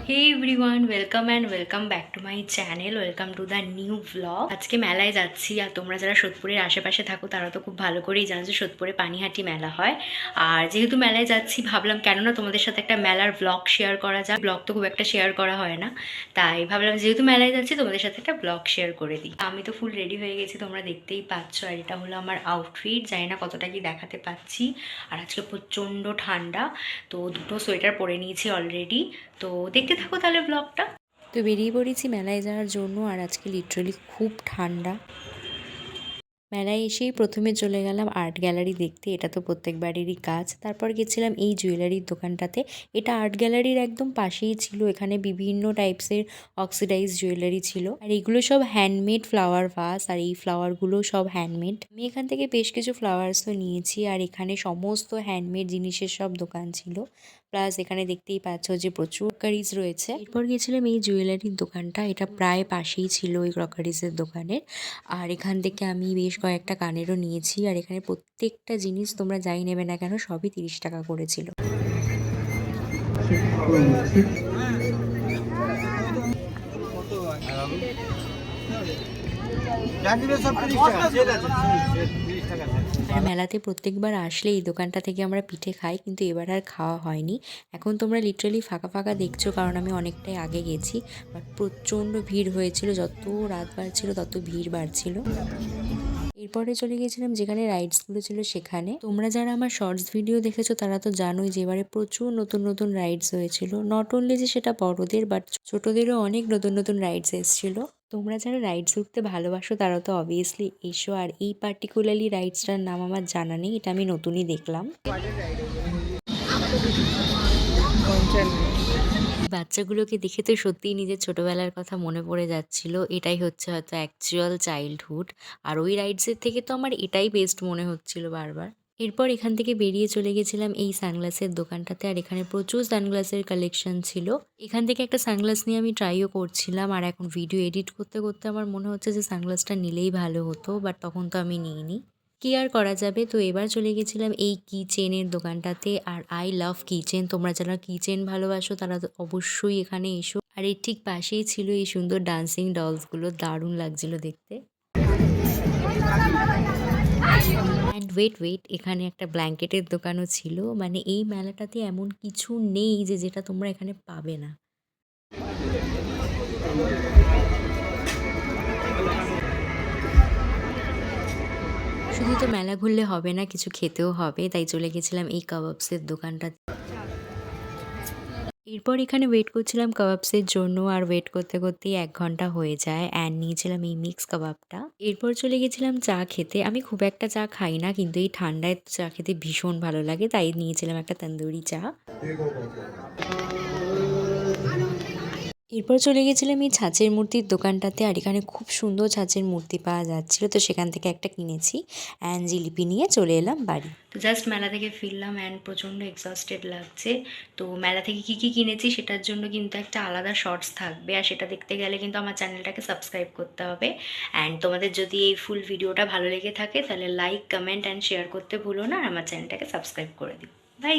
Hey everyone, welcome and welcome back to my channel. Welcome to the new vlog. আজকে মেলায় যাচ্ছি আর তোমরা যারা সোদপুরের আশেপাশে থাকো তারা তো খুব ভালো করেই জানো যে সোদপুরে পানিহাটি মেলা হয়। আর যেহেতু মেলায় যাচ্ছি ভাবলাম কেননা তোমাদের সাথে একটা মেলার ব্লগ শেয়ার করা যায়। ব্লগ তো খুব একটা শেয়ার করা হয় না, তাই ভাবলাম যেহেতু মেলায় যাচ্ছি তোমাদের সাথে একটা ব্লগ শেয়ার করে দিই। আমি তো ফুল রেডি হয়ে গেছি, তোমরা দেখতেই পাচ্ছ। আর এটা হলো আমার আউটফিট, জানি না কতটা কি দেখাতে পাচ্ছি। আর আজকে প্রচণ্ড ঠান্ডা, তো দুটো সোয়েটার পরে নিয়েছি অলরেডি। তো দেখতে থাকো তাহলে ব্লগটা। তো বেরিয়ে পড়েছি মেলায় যাওয়ার জন্য, আর আজকে লিটারালি খুব ঠান্ডা। মেলায় এসেই প্রথমে চলে গেলাম আর্ট গ্যালারি দেখতে, এটা তো প্রত্যেকবারেরই কাজ। তারপর গেছিলাম এই জুয়েলারির দোকানটাতে, এটা আর্ট গ্যালারির একদম পাশেই ছিল। এখানে বিভিন্ন টাইপসের অক্সিডাইজ জুয়েলারি ছিল, আর এইগুলো সব হ্যান্ডমেড ফ্লাওয়ার ভাস, আর এই ফ্লাওয়ারগুলো সব হ্যান্ডমেড। আমি এখান থেকে বেশ কিছু ফ্লাওয়ার্সও নিয়েছি, আর এখানে সমস্ত হ্যান্ডমেড জিনিসের সব দোকান ছিল। প্লাস এখানে দেখতেই পাচ্ছ যে প্রচুর ক্রকারিজ রয়েছে। এরপর গেছিলাম এই জুয়েলারির দোকানটা, এটা প্রায় পাশেই ছিল ওই ক্রকারিজের দোকানের। আর এখান থেকে আমি বেশ কয়েকটা কানেরও নিয়েছি, আর এখানে প্রত্যেকটা জিনিস তোমরা যাই নেবে না কেন সবই 30 টাকা করেছিল। আর মেলাতে প্রত্যেকবার আসলে এই দোকানটা থেকে আমরা পিঠে খাই, কিন্তু এবার আর খাওয়া হয়নি। এখন তোমরা লিটারালি ফাঁকা ফাঁকা দেখছো, কারণ আমি অনেকটাই আগে গেছি। বাট প্রচণ্ড ভিড় হয়েছিল, যত রাত বাড়ছিল তত ভিড় বাড়ছিল। এরপরে চলে গিয়েছিলাম যেখানে রাইডসগুলো ছিল সেখানে। তোমরা যারা আমার শর্টস ভিডিও দেখেছো তারা তো জানোই যে এবারে প্রচুর নতুন নতুন রাইডস হয়েছিল। নট অনলি যে সেটা বড়দের, বাট ছোটদেরও অনেক নতুন নতুন রাইডস এসেছিল। তোমরা যারা রাইডস উঠতে ভালোবাসো তারা তো অবভিয়াসলি এসো। আর এই পার্টিকুলারলি রাইডসটার নাম আমার জানা নেই, এটা আমি নতুনই দেখলাম। বাচ্চাগুলোকে দেখে তো সত্যিই নিজের ছোটবেলার কথা মনে পড়ে যাচ্ছিল। এটাই হচ্ছে হয়তো অ্যাকচুয়াল চাইল্ডহুড। আর ওই রাইডসের থেকে তো আমার এটাই বেস্ট মনে হচ্ছিল বারবার। এরপর এখান থেকে বেরিয়ে চলে গেছিলাম এই সানগ্লাসের দোকানটাতে, আর এখানে প্রচুর সানগ্লাসের কালেকশন ছিল। এখান থেকে একটা সানগ্লাস নিয়ে আমি ট্রাইও করছিলাম, আর এখন ভিডিও এডিট করতে করতে আমার মনে হচ্ছে যে সানগ্লাসটা নিলেই ভালো হতো, বাট তখন তো আমি নিইনি। কি আর করা যাবে। তো এবার চলে গেছিলাম এই কি চেনের দোকানটাতে, আর আই লাভ কি চেন। তোমরা যারা কি চেন ভালোবাসো তারা তো অবশ্যই এখানে এসো। আর এর ঠিক পাশেই ছিল এই সুন্দর ডান্সিং ডলসগুলো, দারুণ লাগছিল দেখতে। অ্যান্ড ওয়েট, এখানে একটা ব্ল্যাঙ্কেটের দোকানও ছিল। মানে এই মেলাটাতে এমন কিছু নেই যে যেটা তোমরা এখানে পাবে না। শুধু তো মেলা ঘুরলে হবে না, কিছু খেতেও হবে, তাই চলে গেছিলাম এই কাবাবসের দোকানটা। এরপর এখানে ওয়েট করছিলাম কাবাবসের জন্য, আর ওয়েট করতে করতেই 1 ঘন্টা হয়ে যায়। অ্যান্ড নিয়েছিলাম এই মিক্স কাবাবটা। এরপর চলে গেছিলাম চা খেতে। আমি খুব একটা চা খাই না, কিন্তু এই ঠান্ডায় চা খেতে ভীষণ ভালো লাগে, তাই নিয়েছিলাম একটা তন্দুরি চা। এরপর চলে গেছিলাম এই ছাঁচের মূর্তির দোকানটাতে, আর এখানে খুব সুন্দর ছাঁচের মূর্তি পাওয়া যাচ্ছিল, তো সেখান থেকে একটা কিনেছি। অ্যান্ড জিলিপি নিয়ে চলে এলাম বাড়ি। তো জাস্ট মেলা থেকে ফিরলাম, অ্যান্ড প্রচণ্ড এক্সস্টেড লাগছে। তো মেলা থেকে কী কী কিনেছি সেটার জন্য কিন্তু একটা আলাদা শর্টস থাকবে, আর সেটা দেখতে গেলে কিন্তু আমার চ্যানেলটাকে সাবস্ক্রাইব করতে হবে। অ্যান্ড তোমাদের যদি এই ফুল ভিডিওটা ভালো লেগে থাকে তাহলে লাইক, কমেন্ট অ্যান্ড শেয়ার করতে ভুলো না, আর আমার চ্যানেলটাকে সাবস্ক্রাইব করে দিও। বাই।